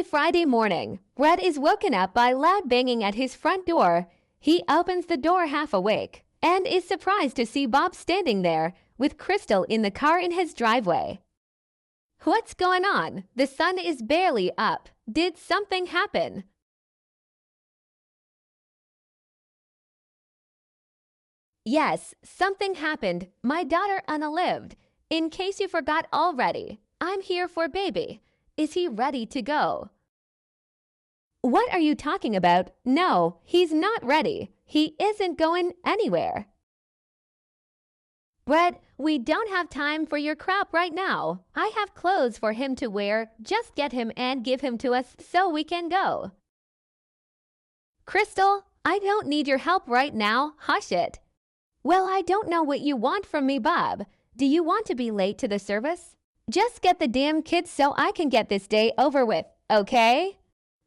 Friday morning, Brett is woken up by loud banging at his front door. He opens the door half awake and is surprised to see Bob standing there with Crystal in the car in his driveway. What's going on? The sun is barely up. Did something happen? Yes, something happened. My daughter Anna lived. In case you forgot already, I'm here for baby. Is he ready to go? What are you talking about? No, he's not ready. He isn't going anywhere. Brett, we don't have time for your crap right now. I have clothes for him to wear. Just get him and give him to us so we can go. Crystal, I don't need your help right now. Hush it. Well, I don't know what you want from me, Bob. Do you want to be late to the service? Just get the damn kids so I can get this day over with, okay?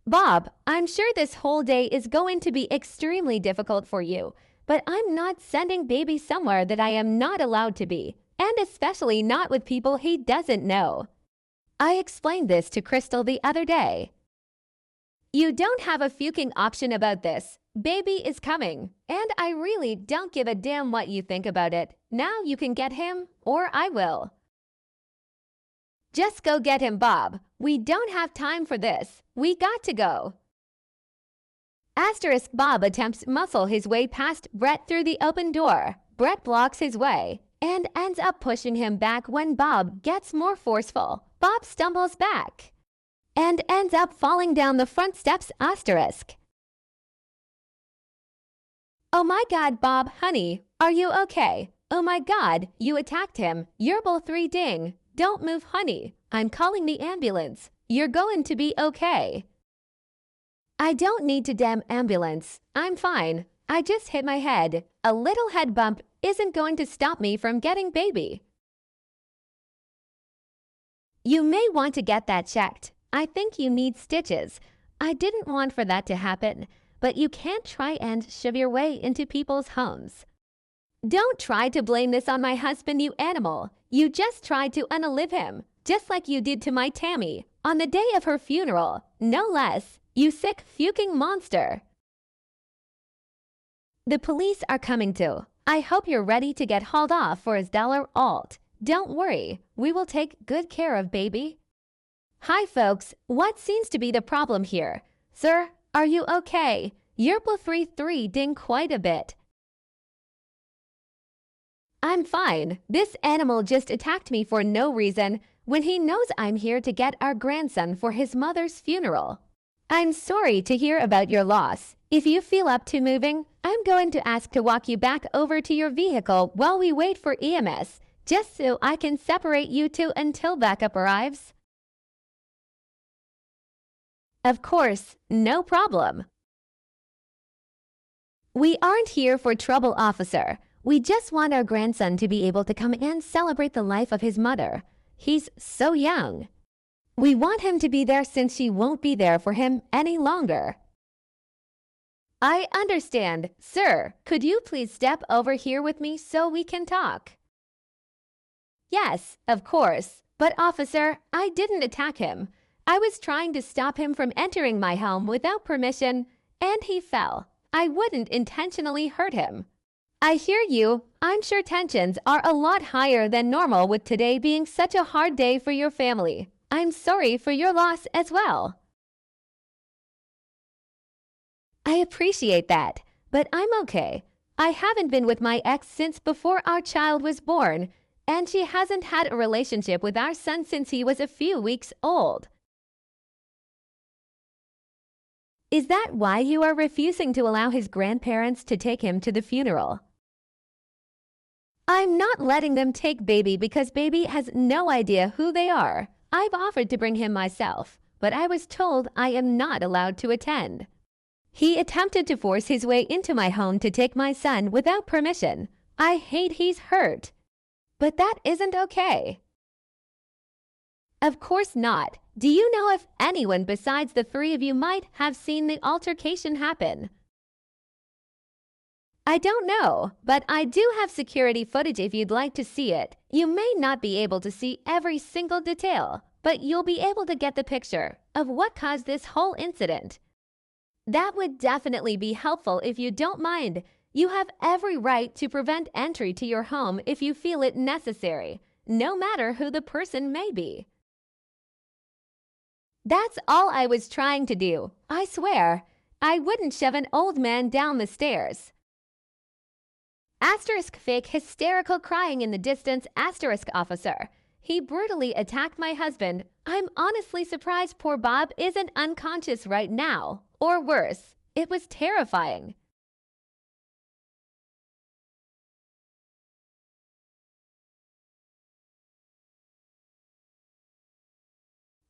Bob, I'm sure this whole day is going to be extremely difficult for you, but I'm not sending baby somewhere that I am not allowed to be, and especially not with people he doesn't know. I explained this to Crystal the other day. You don't have a fucking option about this. Baby is coming, and I really don't give a damn what you think about it. Now you can get him, or I will. Just go get him, Bob. We don't have time for this. We got to go. Asterisk Bob attempts muscle his way past Brett through the open door. Brett blocks his way and ends up pushing him back when Bob gets more forceful. Bob stumbles back and ends up falling down the front steps. Asterisk. Oh my God, Bob, honey, are you okay? Oh my God, you attacked him. You're both three ding. Don't move, honey. I'm calling the ambulance. You're going to be okay. I don't need to damn ambulance. I'm fine. I just hit my head. A little head bump isn't going to stop me from getting baby. You may want to get that checked. I think you need stitches. I didn't want for that to happen, but you can't try and shove your way into people's homes. Don't try to blame this on my husband, you animal. You just tried to unalive him, just like you did to my Tami, on the day of her funeral. No less, you sick fucking monster. The police are coming too. I hope you're ready to get hauled off for his dollar alt. Don't worry, we will take good care of baby. Hi folks, what seems to be the problem here? Sir, are you okay? You're both 3 ding quite a bit. I'm fine. This animal just attacked me for no reason when he knows I'm here to get our grandson for his mother's funeral. I'm sorry to hear about your loss. If you feel up to moving, I'm going to ask to walk you back over to your vehicle while we wait for EMS, just so I can separate you two until backup arrives. Of course, no problem. We aren't here for trouble, officer. We just want our grandson to be able to come and celebrate the life of his mother. He's so young. We want him to be there since she won't be there for him any longer. I understand. Sir, could you please step over here with me so we can talk? Yes, of course. But officer, I didn't attack him. I was trying to stop him from entering my home without permission, and he fell. I wouldn't intentionally hurt him. I hear you. I'm sure tensions are a lot higher than normal with today being such a hard day for your family. I'm sorry for your loss as well. I appreciate that, but I'm okay. I haven't been with my ex since before our child was born, and she hasn't had a relationship with our son since he was a few weeks old. Is that why you are refusing to allow his grandparents to take him to the funeral? I'm not letting them take baby because baby has no idea who they are. I've offered to bring him myself, but I was told I am not allowed to attend. He attempted to force his way into my home to take my son without permission. I hate he's hurt. But that isn't okay. Of course not. Do you know if anyone besides the three of you might have seen the altercation happen? I don't know, but I do have security footage if you'd like to see it. You may not be able to see every single detail, but you'll be able to get the picture of what caused this whole incident. That would definitely be helpful if you don't mind. You have every right to prevent entry to your home if you feel it necessary, no matter who the person may be. That's all I was trying to do. I swear, I wouldn't shove an old man down the stairs. Asterisk fake hysterical crying in the distance. Asterisk officer. He brutally attacked my husband. I'm honestly surprised poor Bob isn't unconscious right now. Or worse, it was terrifying.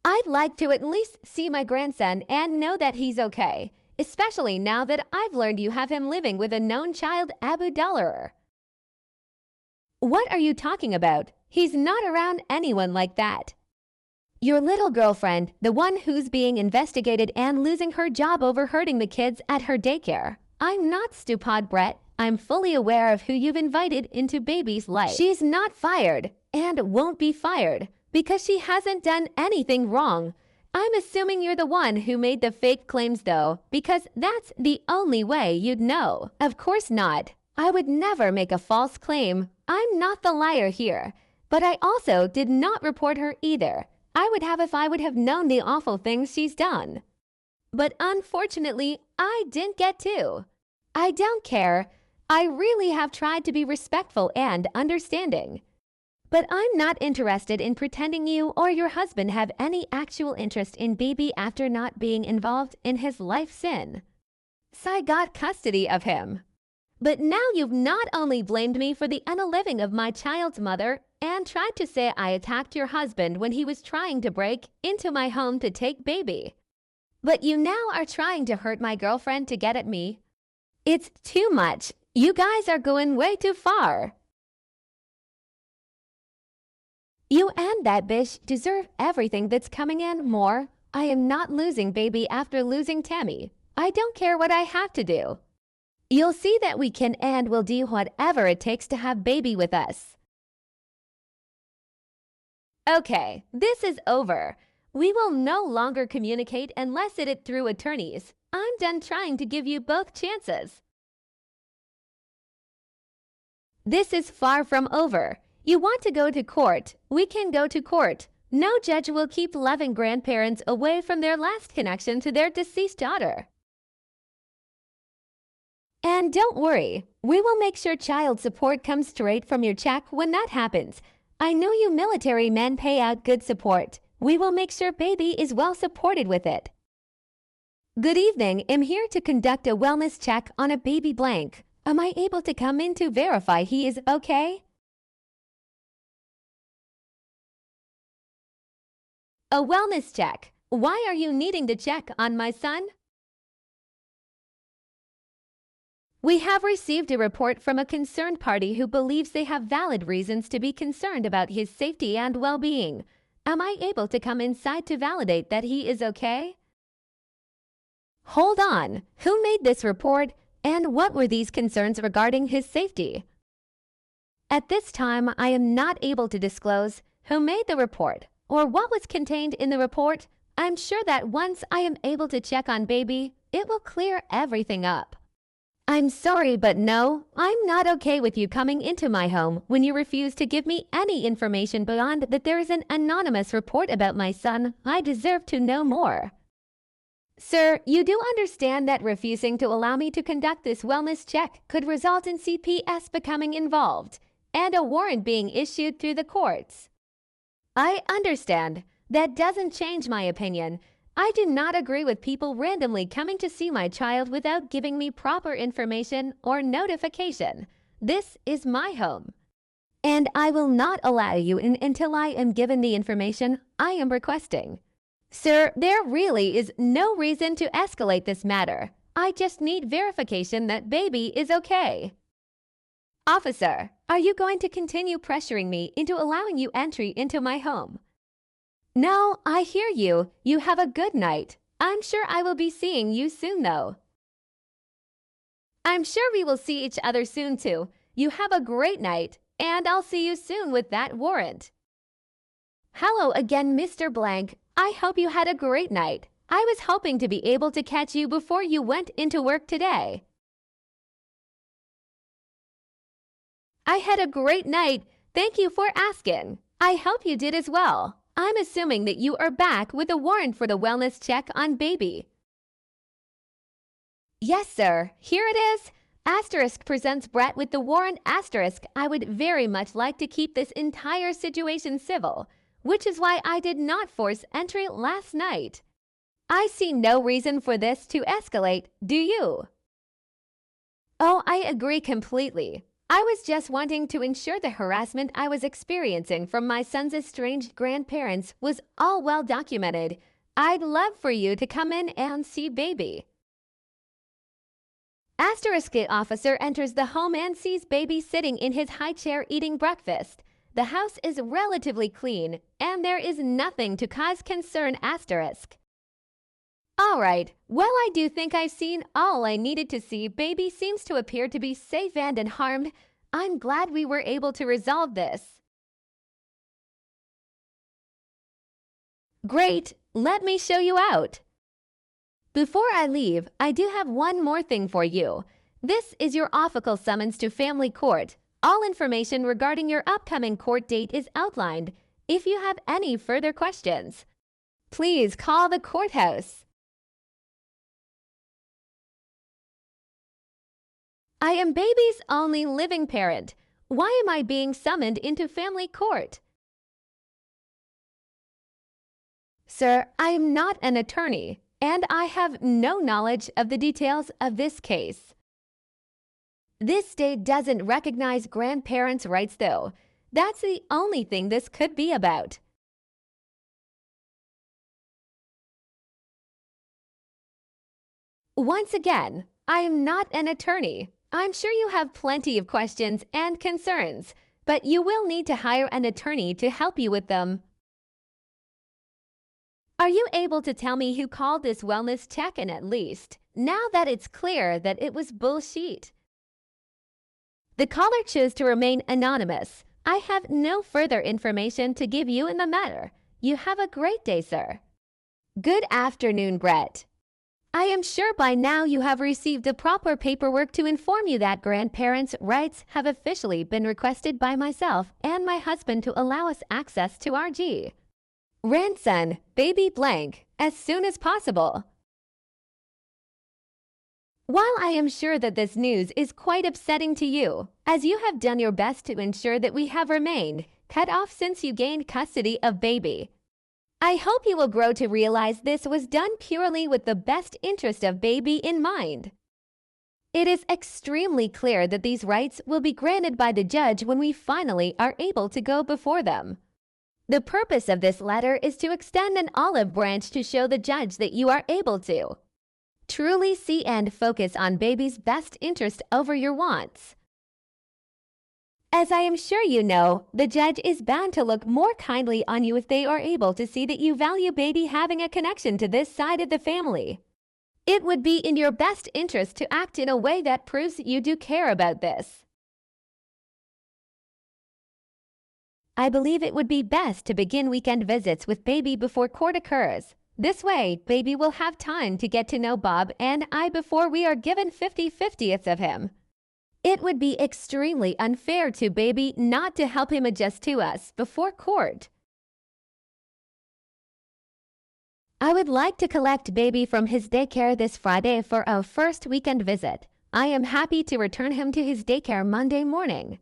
I'd like to at least see my grandson and know that he's okay, especially now that I've learned you have him living with a known child Abu Dharar. What are you talking about? He's not around anyone like that. Your little girlfriend, the one who's being investigated and losing her job over hurting the kids at her daycare. I'm not stupid, Brett. I'm fully aware of who you've invited into baby's life. She's not fired and won't be fired because she hasn't done anything wrong. I'm assuming you're the one who made the fake claims though, because that's the only way you'd know. Of course not. I would never make a false claim. I'm not the liar here. But I also did not report her either. I would have if I would have known the awful things she's done. But unfortunately, I didn't get to. I don't care. I really have tried to be respectful and understanding. But I'm not interested in pretending you or your husband have any actual interest in baby after not being involved in his life sin. So I got custody of him. But now you've not only blamed me for the unaliving of my child's mother and tried to say I attacked your husband when he was trying to break into my home to take baby, but you now are trying to hurt my girlfriend to get at me. It's too much. You guys are going way too far. You and that bitch deserve everything that's coming in more. I am not losing baby after losing Tami. I don't care what I have to do. You'll see that we can and will do whatever it takes to have baby with us. Okay, this is over. We will no longer communicate unless it through attorneys. I'm done trying to give you both chances. This is far from over. You want to go to court? We can go to court. No judge will keep loving grandparents away from their last connection to their deceased daughter. And don't worry, we will make sure child support comes straight from your check when that happens. I know you military men pay out good support. We will make sure baby is well supported with it. Good evening. I'm here to conduct a wellness check on a baby blank. Am I able to come in to verify he is okay? A wellness check. Why are you needing to check on my son? We have received a report from a concerned party who believes they have valid reasons to be concerned about his safety and well-being. Am I able to come inside to validate that he is okay? Hold on. Who made this report, and what were these concerns regarding his safety? At this time, I am not able to disclose who made the report or what was contained in the report. I'm sure that once I am able to check on baby, it will clear everything up. I'm sorry, but no, I'm not okay with you coming into my home when you refuse to give me any information beyond that there is an anonymous report about my son. I deserve to know more. Sir, you do understand that refusing to allow me to conduct this wellness check could result in CPS becoming involved and a warrant being issued through the courts. I understand. That doesn't change my opinion. I do not agree with people randomly coming to see my child without giving me proper information or notification. This is my home. And I will not allow you in until I am given the information I am requesting. Sir, there really is no reason to escalate this matter. I just need verification that baby is okay. Officer, are you going to continue pressuring me into allowing you entry into my home? No, I hear you. You have a good night. I'm sure I will be seeing you soon, though. I'm sure we will see each other soon, too. You have a great night, and I'll see you soon with that warrant. Hello again, Mr. Blank. I hope you had a great night. I was hoping to be able to catch you before you went into work today. I had a great night. Thank you for asking. I hope you did as well. I'm assuming that you are back with a warrant for the wellness check on baby. Yes, sir. Here it is. Asterisk presents Brett with the warrant. Asterisk, I would very much like to keep this entire situation civil, which is why I did not force entry last night. I see no reason for this to escalate, do you? Oh, I agree completely. I was just wanting to ensure the harassment I was experiencing from my son's estranged grandparents was all well documented. I'd love for you to come in and see baby. Asterisk officer enters the home and sees baby sitting in his high chair eating breakfast. The house is relatively clean, and there is nothing to cause concern. Asterisk. All right, well, I do think I've seen all I needed to see. Baby seems to appear to be safe and unharmed. I'm glad we were able to resolve this. Great, let me show you out. Before I leave, I do have one more thing for you. This is your official summons to family court. All information regarding your upcoming court date is outlined. If you have any further questions, please call the courthouse. I am baby's only living parent. Why am I being summoned into family court? Sir, I am not an attorney, and I have no knowledge of the details of this case. This state doesn't recognize grandparents' rights, though. That's the only thing this could be about. Once again, I am not an attorney. I'm sure you have plenty of questions and concerns, but you will need to hire an attorney to help you with them. Are you able to tell me who called this wellness check-in at least, now that it's clear that it was bullshit? The caller chose to remain anonymous. I have no further information to give you in the matter. You have a great day, sir. Good afternoon, Brett. I am sure by now you have received the proper paperwork to inform you that grandparents' rights have officially been requested by myself and my husband to allow us access to our grandson, baby blank, as soon as possible. While I am sure that this news is quite upsetting to you, as you have done your best to ensure that we have remained cut off since you gained custody of baby, I hope you will grow to realize this was done purely with the best interest of baby in mind. It is extremely clear that these rights will be granted by the judge when we finally are able to go before them. The purpose of this letter is to extend an olive branch to show the judge that you are able to truly see and focus on baby's best interest over your wants. As I am sure you know, the judge is bound to look more kindly on you if they are able to see that you value baby having a connection to this side of the family. It would be in your best interest to act in a way that proves you do care about this. I believe it would be best to begin weekend visits with baby before court occurs. This way, baby will have time to get to know Bob and I before we are given 50/50ths of him. It would be extremely unfair to baby not to help him adjust to us before court. I would like to collect baby from his daycare this Friday for our first weekend visit. I am happy to return him to his daycare Monday morning.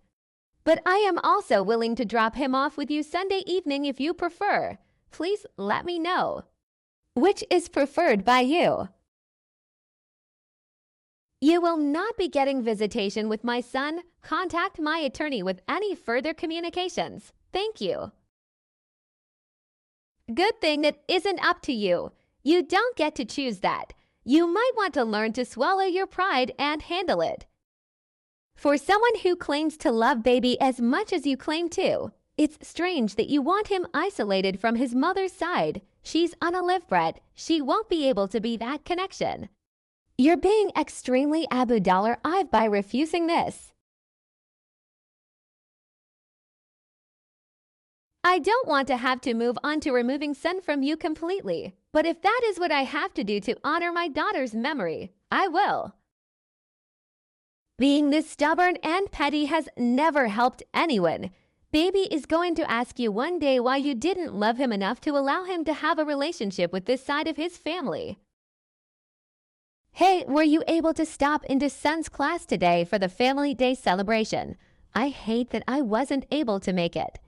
But I am also willing to drop him off with you Sunday evening if you prefer. Please let me know. Which is preferred by you? You will not be getting visitation with my son. Contact my attorney with any further communications. Thank you. Good thing it isn't up to you. You don't get to choose that. You might want to learn to swallow your pride and handle it. For someone who claims to love baby as much as you claim to, it's strange that you want him isolated from his mother's side. She's on a live, Brett. She won't be able to be that connection. You're being extremely Abu Dollar-Ive by refusing this. I don't want to have to move on to removing sun from you completely, but if that is what I have to do to honor my daughter's memory, I will. Being this stubborn and petty has never helped anyone. Baby is going to ask you one day why you didn't love him enough to allow him to have a relationship with this side of his family. Hey, were you able to stop into Sun's class today for the Family Day celebration? I hate that I wasn't able to make it.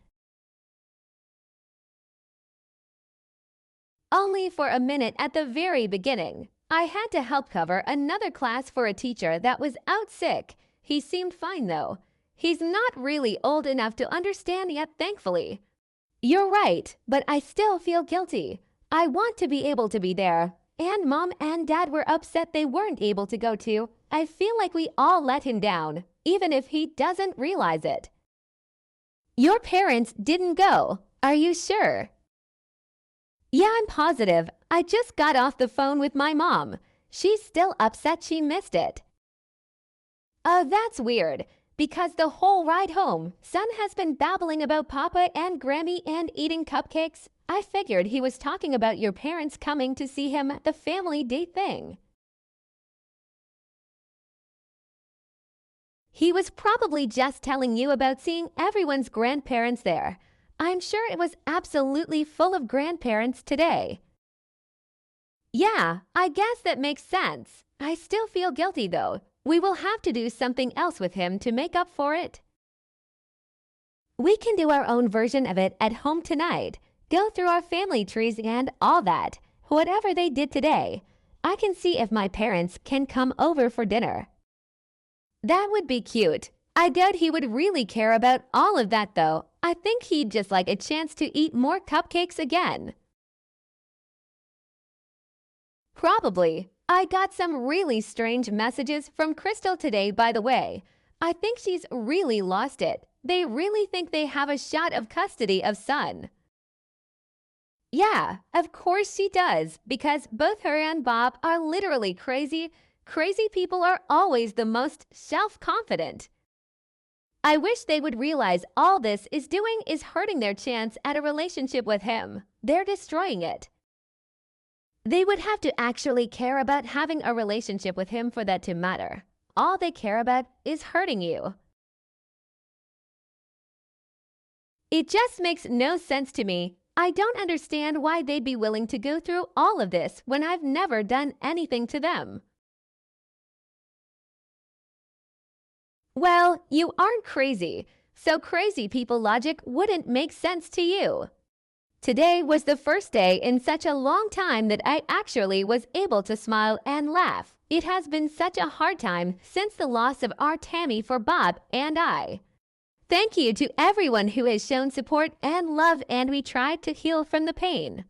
Only for a minute at the very beginning. I had to help cover another class for a teacher that was out sick. He seemed fine though. He's not really old enough to understand yet, thankfully. You're right, but I still feel guilty. I want to be able to be there. And Mom and Dad were upset they weren't able to go too. I feel like we all let him down, even if he doesn't realize it. Your parents didn't go. Are you sure? Yeah, I'm positive. I just got off the phone with my mom. She's still upset she missed it. Oh, that's weird. Because the whole ride home, Sun has been babbling about Papa and Grammy and eating cupcakes. I figured he was talking about your parents coming to see him at the Family Day thing. He was probably just telling you about seeing everyone's grandparents there. I'm sure it was absolutely full of grandparents today. Yeah, I guess that makes sense. I still feel guilty though. We will have to do something else with him to make up for it. We can do our own version of it at home tonight. Go through our family trees and all that. Whatever they did today. I can see if my parents can come over for dinner. That would be cute. I doubt he would really care about all of that though. I think he'd just like a chance to eat more cupcakes again. Probably. I got some really strange messages from Crystal today, by the way. I think she's really lost it. They really think they have a shot of custody of Sun. Yeah, of course she does, because both her and Bob are literally crazy. Crazy people are always the most self-confident. I wish they would realize all this is doing is hurting their chance at a relationship with him. They're destroying it. They would have to actually care about having a relationship with him for that to matter. All they care about is hurting you. It just makes no sense to me. I don't understand why they'd be willing to go through all of this when I've never done anything to them. Well, you aren't crazy, so crazy people logic wouldn't make sense to you. Today was the first day in such a long time that I actually was able to smile and laugh. It has been such a hard time since the loss of our Tami for Bob and I. Thank you to everyone who has shown support and love, and we tried to heal from the pain.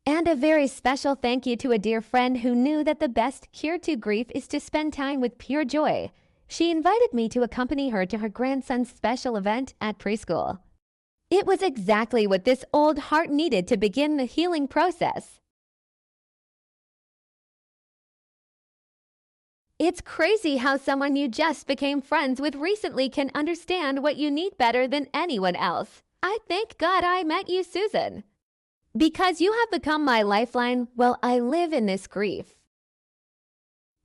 And a very special thank you to a dear friend who knew that the best cure to grief is to spend time with pure joy. She invited me to accompany her to her grandson's special event at preschool. It was exactly what this old heart needed to begin the healing process. It's crazy how someone you just became friends with recently can understand what you need better than anyone else. I thank God I met you, Susan. Because you have become my lifeline while I live in this grief.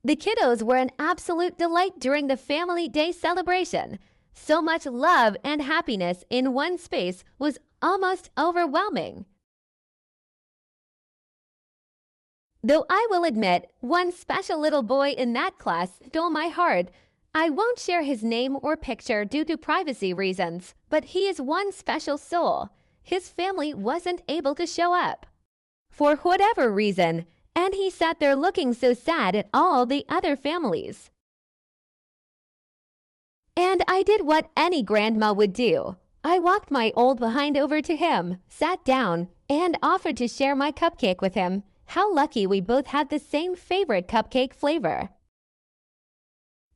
The kiddos were an absolute delight during the Family Day celebration. So much love and happiness in one space was almost overwhelming. Though I will admit, one special little boy in that class stole my heart. I won't share his name or picture due to privacy reasons, but he is one special soul. His family wasn't able to show up. For whatever reason, and he sat there looking so sad at all the other families. And I did what any grandma would do. I walked my old behind over to him, sat down, and offered to share my cupcake with him. How lucky we both had the same favorite cupcake flavor.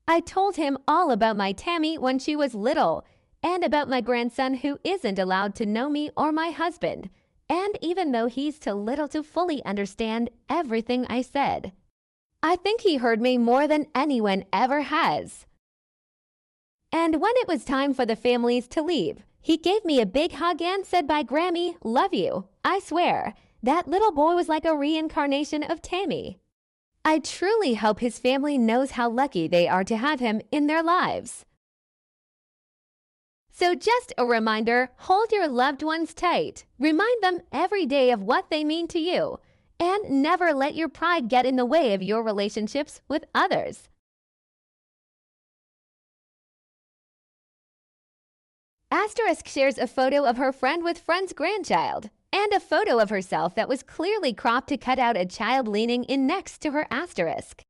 I told him all about my Tami when she was little, and about my grandson who isn't allowed to know me or my husband. And even though he's too little to fully understand everything I said, I think he heard me more than anyone ever has. And when it was time for the families to leave, he gave me a big hug and said, "Bye, Grammy, love you." I swear, that little boy was like a reincarnation of Tami. I truly hope his family knows how lucky they are to have him in their lives. So just a reminder, hold your loved ones tight. Remind them every day of what they mean to you. And never let your pride get in the way of your relationships with others. Asterisk shares a photo of her friend with friend's grandchild and a photo of herself that was clearly cropped to cut out a child leaning in next to her asterisk.